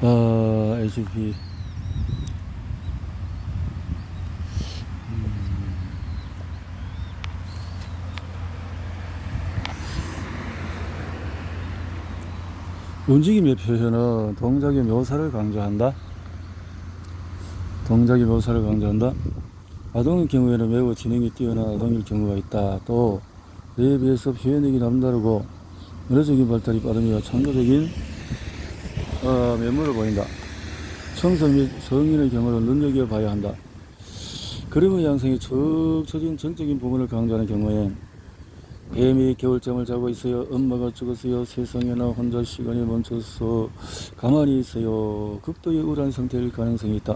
HP. 움직임의 표현은 동작의 묘사를 강조한다. 동작의 묘사를 강조한다. 아동의 경우에는 매우 지능이 뛰어난 아동일 경우가 있다. 또 그에 비해서 표현력이 남다르고 언어적인 발달이 빠르며 창조적인 면모를 보인다. 청소년 및 성인의 경우는 눈여겨봐야 한다. 그림의 양성이 척 처진 정적인 부분을 강조하는 경우엔 뱀이 겨울잠을 자고 있어요. 엄마가 죽었어요. 세상에나 혼자 시간이 멈춰서 가만히 있어요. 극도의 우울한 상태일 가능성이 있다.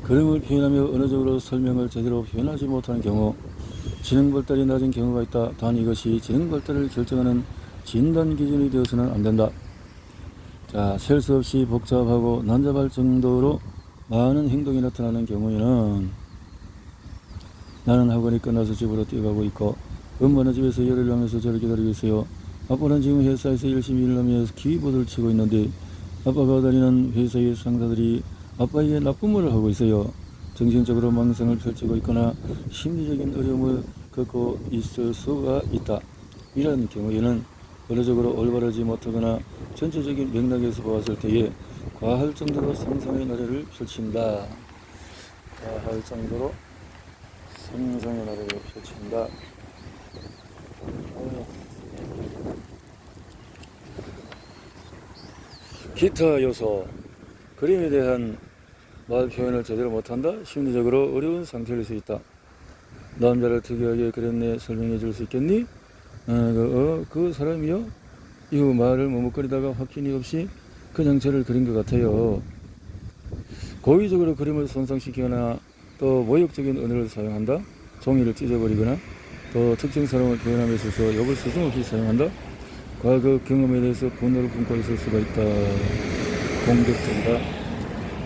그림을 표현하며 언어적으로 설명을 제대로 표현하지 못하는 경우 지능 발달이 낮은 경우가 있다. 단 이것이 지능 발달을 결정하는 진단 기준이 되어서는 안 된다. 자, 셀 수 없이 복잡하고 난잡할 정도로 많은 행동이 나타나는 경우에는 나는 학원이 끝나서 집으로 뛰어가고 있고 엄마는 집에서 열을 하면서 저를 기다리고 있어요. 아빠는 지금 회사에서 열심히 일을 하면서 키보드를 치고 있는데 아빠가 다니는 회사의 상사들이 아빠에게 나쁜 말을 하고 있어요. 정신적으로 망상을 펼치고 있거나 심리적인 어려움을 겪고 있을 수가 있다. 이런 경우에는 언어적으로 올바르지 못하거나 전체적인 맥락에서 보았을 때에 과할 정도로 상상의 나래를 펼친다. 과할 정도로 상상의 나래를 펼친다. 기타 요소. 그림에 대한 말 표현을 제대로 못한다. 심리적으로 어려운 상태일 수 있다. 남자를 특이하게 그렸네. 설명해 줄 수 있겠니? 그 사람이요? 이후 말을 머뭇거리다가 확신이 없이 그냥 저를 그린 것 같아요. 고의적으로 그림을 손상시키거나 또 모욕적인 언어를 사용한다. 종이를 찢어버리거나 또 특정 사람을 표현함에 있어서 욕을 스스럼없이 사용한다. 과거 경험에 대해서 분노를 품고 있을 수가 있다. 공격적이다.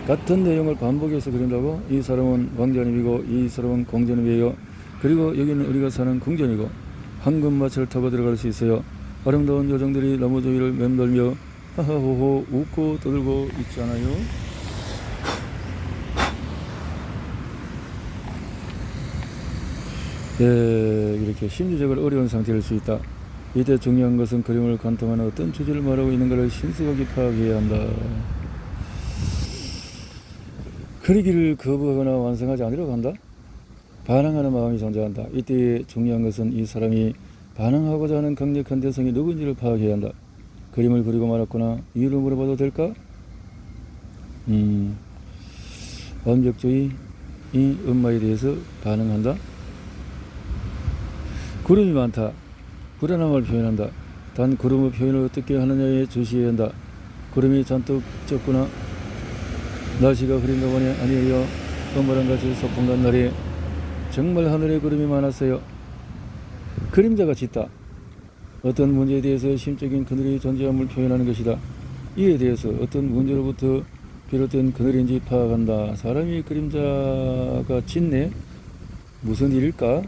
같은 내용을 반복해서 그린다고 이 사람은 왕자님이고 이 사람은 공자님이에요. 그리고 여기는 우리가 사는 궁전이고 황금마차를 타고 들어갈 수 있어요. 아름다운 여정들이 나무 조이를 맴돌며 하하호호 웃고 떠들고 있잖아요. 이렇게 심리적으로 어려운 상태일 수 있다. 이때 중요한 것은 그림을 관통하는 어떤 주제를 말하고 있는가를 신속하게 파악해야 한다. 그리기를 거부하거나 완성하지 않으려고 한다. 반항하는 마음이 존재한다. 이때 중요한 것은 이 사람이 반항하고자 하는 강력한 대상이 누구인지를 파악해야 한다. 그림을 그리고 말았거나 이유를 물어봐도 될까? 완벽주의 이 엄마에 대해서 반응한다. 구름이 많다. 불안함을 표현한다. 단 구름의 표현을 어떻게 하느냐에 주시해야 한다. 구름이 잔뜩 졌구나. 날씨가 흐린가 보네. 아니에요. 엄마랑 같이 소풍 간 날에 정말 하늘에 구름이 많았어요. 그림자가 짙다. 어떤 문제에 대해서 심적인 그늘이 존재함을 표현하는 것이다. 이에 대해서 어떤 문제로부터 비롯된 그늘인지 파악한다. 사람이 그림자가 짙네. 무슨 일일까?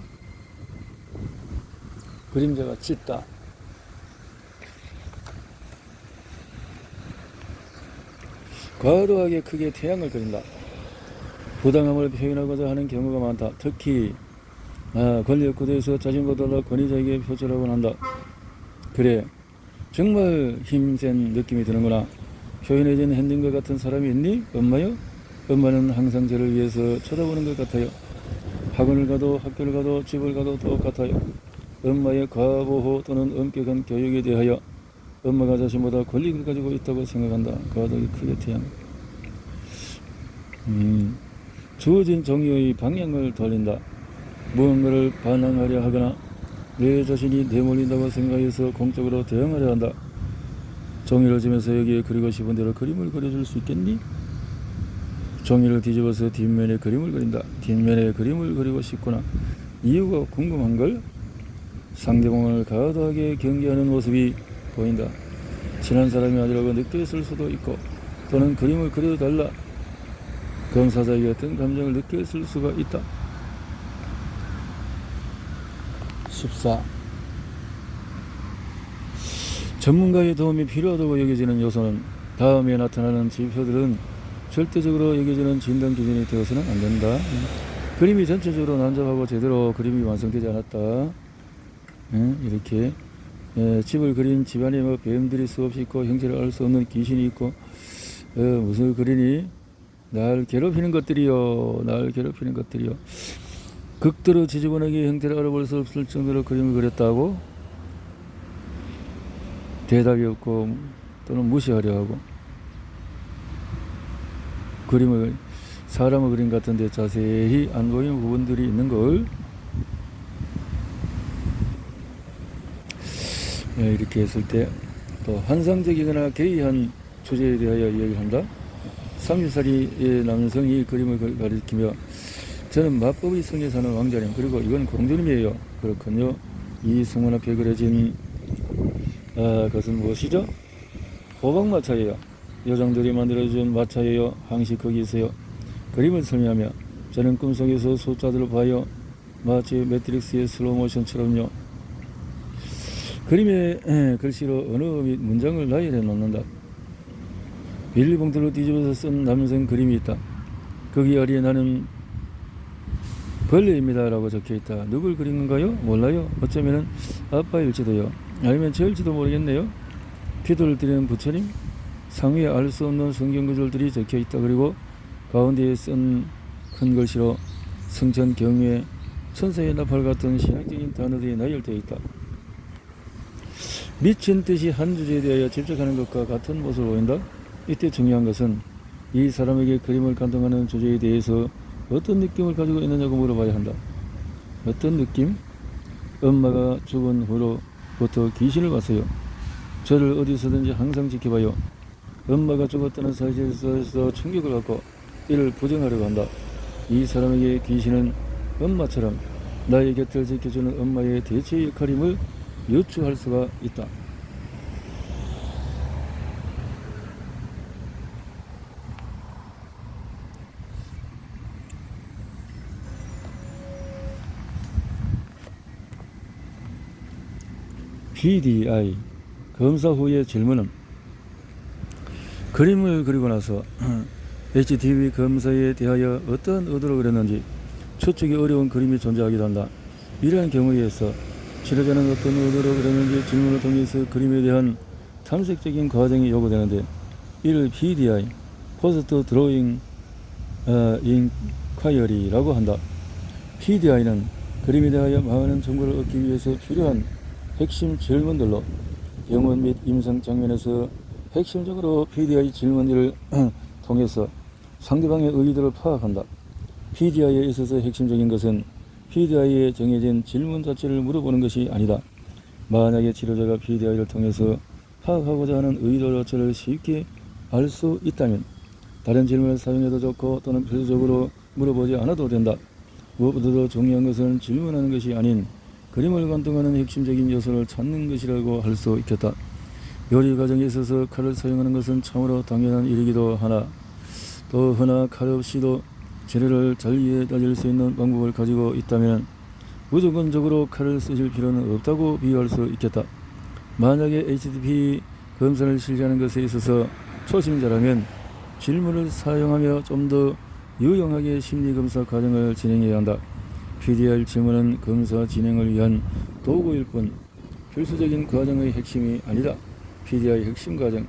그림자가 짙다. 과도하게 크게 태양을 그린다. 부당함을 표현하고자 하는 경우가 많다. 특히 권력 구도에서 자신보다 권위자에게 표출하곤 한다. 그래, 정말 힘센 느낌이 드는구나. 표현해진 핸들과 같은 사람이 있니? 엄마요? 엄마는 항상 저를 위해서 쳐다보는 것 같아요. 학원을 가도 학교를 가도 집을 가도 똑같아요. 엄마의 과보호 또는 엄격한 교육에 대하여 엄마가 자신보다 권력을 가지고 있다고 생각한다. 과도하게 크게 태양. 주어진 종이의 방향을 돌린다. 무언가를 반항하려 하거나 내 자신이 내몰린다고 생각해서 공적으로 대응하려 한다. 종이를 지면서 여기에 그리고 싶은 대로 그림을 그려줄 수 있겠니? 종이를 뒤집어서 뒷면에 그림을 그린다. 뒷면에 그림을 그리고 싶구나. 이유가 궁금한걸? 상대방을 과도하게 경계하는 모습이 보인다. 친한 사람이 아니라고 느꼈을 수도 있고 또는 그림을 그려달라. 검사자에게 어떤 감정을 느꼈을 수가 있다. 14. 전문가의 도움이 필요하다고 여겨지는 요소는 다음에 나타나는 지표들은 절대적으로 여겨지는 진단 기준이 되어서는 안 된다. 그림이 전체적으로 난잡하고 제대로 그림이 완성되지 않았다. 이렇게 집을 그린 집안에 뭐 뱀들이 수없이 있고 형체를 알 수 없는 귀신이 있고 무슨 그리니 날 괴롭히는 것들이요, 날 괴롭히는 것들이요. 극도로 지저분하게 형태를 알아볼 수 없을 정도로 그림을 그렸다고 대답이 없고 또는 무시하려 하고 그림을 사람의 그림 같은데 자세히 안 보이는 부분들이 있는 걸 이렇게 했을 때 또 환상적이거나 개의한 주제에 대하여 이야기를 한다. 30살의 남성이 그림을 가리키며 저는 마법의 성에 사는 왕자님, 그리고 이건 공주님이에요. 그렇군요. 이 성문 앞에 그려진 그것은 무엇이죠? 호박마차예요. 여장들이 만들어준 마차예요. 항시 거기 있어요. 그림을 설명하며 저는 꿈속에서 숫자들을 봐요. 마치 매트릭스의 슬로모션처럼요. 그림의 글씨로 언어 및 문장을 나열해 놓는다. 비닐봉투로 뒤집어서 쓴 남성 그림이 있다. 거기 아래에 나는 벌레입니다 라고 적혀있다. 누굴 그린 건가요? 몰라요. 어쩌면 아빠일지도요. 아니면 저일지도 모르겠네요. 기도를 드리는 부처님? 상위에 알 수 없는 성경 구절들이 적혀있다. 그리고 가운데에 쓴 큰 글씨로 성천 경외 천사의 나팔 같은 신학적인 단어들이 나열되어 있다. 미친 듯이 한 주제에 대하여 집착하는 것과 같은 모습을 보인다. 이때 중요한 것은 이 사람에게 그림을 감동하는 주제에 대해서 어떤 느낌을 가지고 있느냐고 물어봐야 한다. 어떤 느낌? 엄마가 죽은 후로부터 귀신을 봤어요. 저를 어디서든지 항상 지켜봐요. 엄마가 죽었다는 사실에서 충격을 받고 이를 부정하려고 한다. 이 사람에게 귀신은 엄마처럼 나의 곁을 지켜주는 엄마의 대체 역할임을 유추할 수가 있다. PDI 검사 후의 질문은 그림을 그리고 나서 HTV 검사에 대하여 어떤 의도로 그렸는지 추측이 어려운 그림이 존재하기도 한다. 이러한 경우에서 치료자는 어떤 의도로 그렸는지 질문을 통해서 그림에 대한 탐색적인 과정이 요구되는데 이를 PDI Post Drawing Inquiry라고 한다. PDI는 그림에 대하여 많은 정보를 얻기 위해서 필요한 핵심 질문들로 병원 및 임상 장면에서 핵심적으로 PDI 질문들을 통해서 상대방의 의도를 파악한다. PDI에 있어서 핵심적인 것은 PDI에 정해진 질문 자체를 물어보는 것이 아니다. 만약에 치료자가 PDI를 통해서 파악하고자 하는 의도 자체를 쉽게 알 수 있다면 다른 질문을 사용해도 좋고 또는 필수적으로 물어보지 않아도 된다. 무엇보다도 중요한 것은 질문하는 것이 아닌 그림을 감동하는 핵심적인 요소를 찾는 것이라고 할 수 있겠다. 요리 과정에 있어서 칼을 사용하는 것은 참으로 당연한 일이기도 하나 또 허나 칼 없이도 재료를 잘 이해할 수 있는 방법을 가지고 있다면 무조건적으로 칼을 쓰실 필요는 없다고 비유할 수 있겠다. 만약에 HTP 검사를 실시하는 것에 있어서 초심자라면 질문을 사용하며 좀 더 유용하게 심리검사 과정을 진행해야 한다. PDI 질문은 검사 진행을 위한 도구일 뿐 필수적인 과정의 핵심이 아니다. PDI 핵심 과정,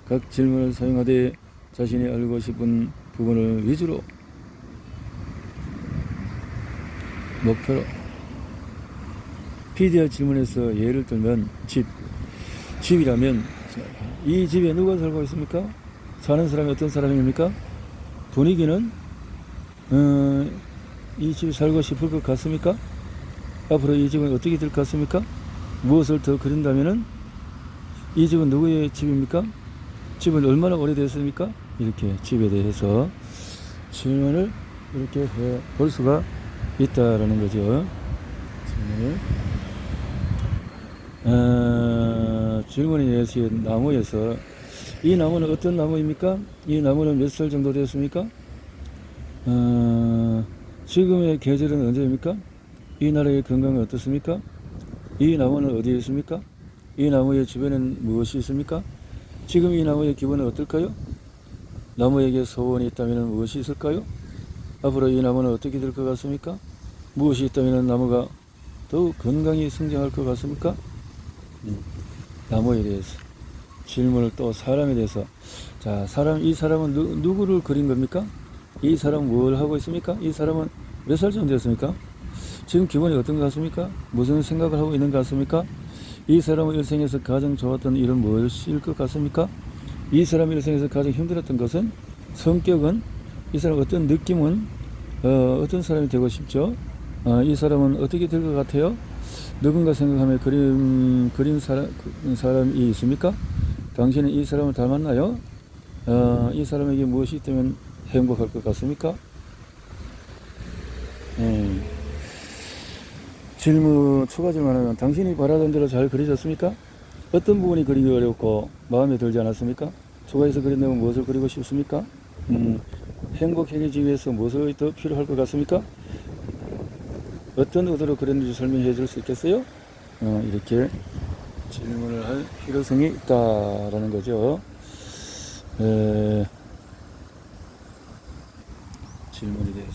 각 질문을 사용하되 자신이 알고 싶은 부분을 위주로 목표로 PDI 질문에서 예를 들면 집이라면 이 집에 누가 살고 있습니까? 사는 사람이 어떤 사람입니까? 분위기는 이 집에 살고 싶을 것 같습니까? 앞으로 이 집은 어떻게 될 것 같습니까? 무엇을 더 그린다면은 이 집은 누구의 집입니까? 집은 얼마나 오래됐습니까? 이렇게 집에 대해서 질문을 이렇게 해 볼 수가 있다라는 거죠. 질문에 의해서 나무에서 이 나무는 어떤 나무입니까? 이 나무는 몇 살 정도 되었습니까? 지금의 계절은 언제입니까? 이 나라의 건강은 어떻습니까? 이 나무는 어디에 있습니까? 이 나무의 주변에는 무엇이 있습니까? 지금 이 나무의 기분은 어떨까요? 나무에게 소원이 있다면 무엇이 있을까요? 앞으로 이 나무는 어떻게 될 것 같습니까? 무엇이 있다면 나무가 더욱 건강히 성장할 것 같습니까? 나무에 대해서 질문을 또 사람에 대해서. 자, 이 사람은 누구를 그린 겁니까? 이 사람은 뭘 하고 있습니까? 이 사람은 몇 살쯤 됐습니까? 지금 기분이 어떤 것 같습니까? 무슨 생각을 하고 있는 것 같습니까? 이 사람의 일생에서 가장 좋았던 일은 무엇일 것 같습니까? 이 사람의 일생에서 가장 힘들었던 것은, 성격은, 이 사람 어떤 느낌은, 어떤 사람이 되고 싶죠? 이 사람은 어떻게 될 것 같아요? 누군가 생각하며 그린 사람이 있습니까? 당신은 이 사람을 닮았나요? 이 사람에게 무엇이 있다면 행복할 것 같습니까? 추가 질문하면, 당신이 바라던 대로 잘 그리셨습니까? 어떤 부분이 그리기 어렵고 마음에 들지 않았습니까? 추가해서 그린다면 무엇을 그리고 싶습니까? 행복해지기 위해서 무엇이 더 필요할 것 같습니까? 어떤 의도로 그렸는지 설명해 줄 수 있겠어요? 이렇게 질문을 할 필요성이 있다라는 거죠. 질문에 대해서.